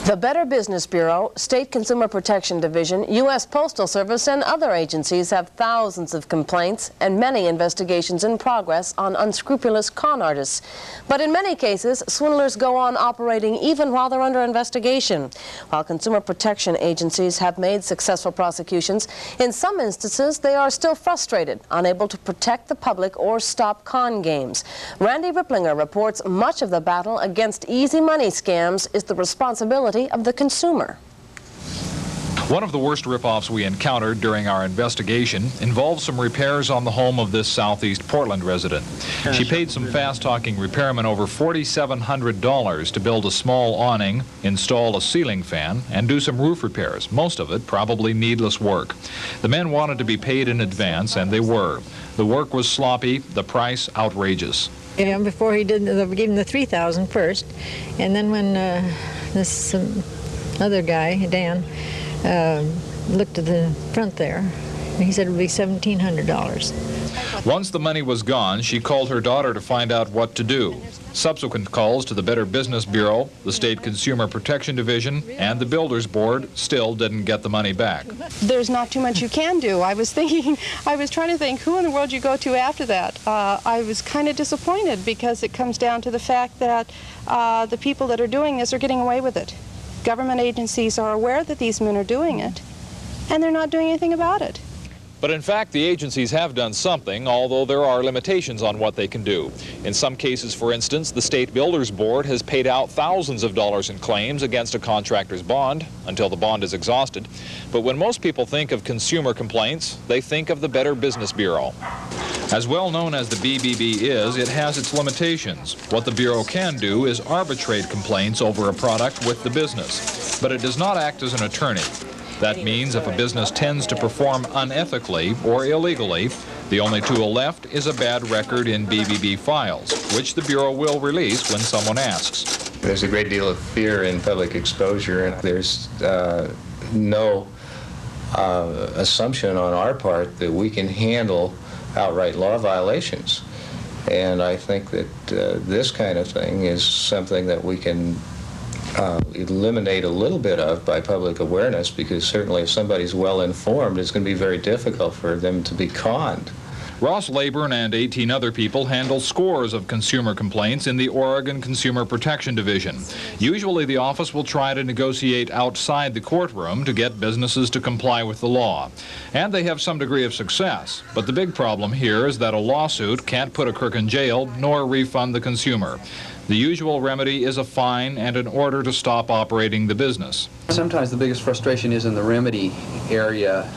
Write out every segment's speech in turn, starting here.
The Better Business Bureau, State Consumer Protection Division, U.S. Postal Service, and other agencies have thousands of complaints and many investigations in progress on unscrupulous con artists. But in many cases, swindlers go on operating even while they're under investigation. While consumer protection agencies have made successful prosecutions, in some instances they are still frustrated, unable to protect the public or stop con games. Randy Ripplinger reports much of the battle against easy money scams is the responsibility of the consumer. One of the worst ripoffs we encountered during our investigation involved some repairs on the home of this Southeast Portland resident. She paid some fast-talking repairmen over $4,700 to build a small awning, install a ceiling fan, and do some roof repairs, most of it probably needless work. The men wanted to be paid in advance, and they were. The work was sloppy, the price outrageous. Yeah, before he did, they gave him the $3,000 first, and then when this other guy, Dan, looked at the front there, and he said it would be $1,700. Once the money was gone, she called her daughter to find out what to do. Subsequent calls to the Better Business Bureau, the State Consumer Protection Division, and the Builders Board still didn't get the money back. There's not too much you can do. I was trying to think, who in the world you go to after that? I was kind of disappointed because it comes down to the fact that the people that are doing this are getting away with it. Government agencies are aware that these men are doing it, and they're not doing anything about it. But in fact, the agencies have done something, although there are limitations on what they can do. In some cases, for instance, the State Builders Board has paid out thousands of dollars in claims against a contractor's bond until the bond is exhausted. But when most people think of consumer complaints, they think of the Better Business Bureau. As well known as the BBB is, it has its limitations. What the Bureau can do is arbitrate complaints over a product with the business, but it does not act as an attorney. That means if a business tends to perform unethically or illegally, the only tool left is a bad record in BBB files, which the Bureau will release when someone asks. There's a great deal of fear in public exposure, and there's no assumption on our part that we can handle outright law violations. And I think that this kind of thing is something that we can eliminate a little bit of by public awareness, because certainly if somebody's well informed, it's going to be very difficult for them to be conned. Ross Leyburn and 18 other people handle scores of consumer complaints in the Oregon Consumer Protection Division. Usually the office will try to negotiate outside the courtroom to get businesses to comply with the law. And they have some degree of success. But the big problem here is that a lawsuit can't put a crook in jail nor refund the consumer. The usual remedy is a fine and an order to stop operating the business. Sometimes the biggest frustration is in the remedy area.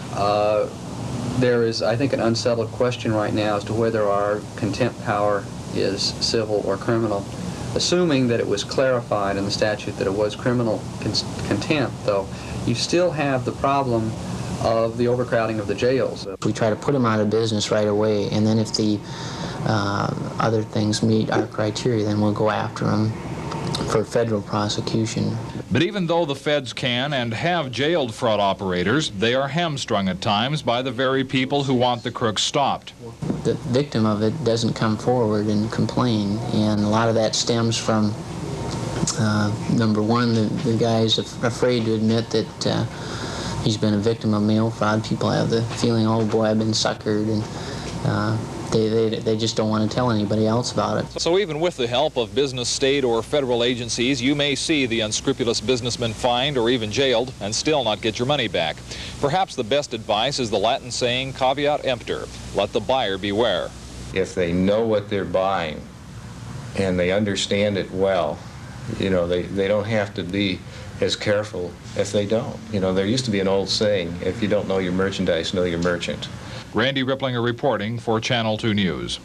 There is, I think, an unsettled question right now as to whether our contempt power is civil or criminal. Assuming that it was clarified in the statute that it was criminal contempt, though, you still have the problem of the overcrowding of the jails. We try to put them out of business right away, and then if the other things meet our criteria, then we'll go after them for federal prosecution. But even though the feds can and have jailed fraud operators, they are hamstrung at times by the very people who want the crooks stopped. The victim of it doesn't come forward and complain, and a lot of that stems from, number one, the guy is afraid to admit that he's been a victim of mail fraud. People have the feeling, oh boy, I've been suckered, and they just don't want to tell anybody else about it. So even with the help of business, state, or federal agencies, you may see the unscrupulous businessman fined or even jailed and still not get your money back. Perhaps the best advice is the Latin saying, caveat emptor, let the buyer beware. If they know what they're buying and they understand it well, you know, they don't have to be as careful if they don't. You know, there used to be an old saying, if you don't know your merchandise, know your merchant. Randy Ripplinger reporting for Channel 2 News.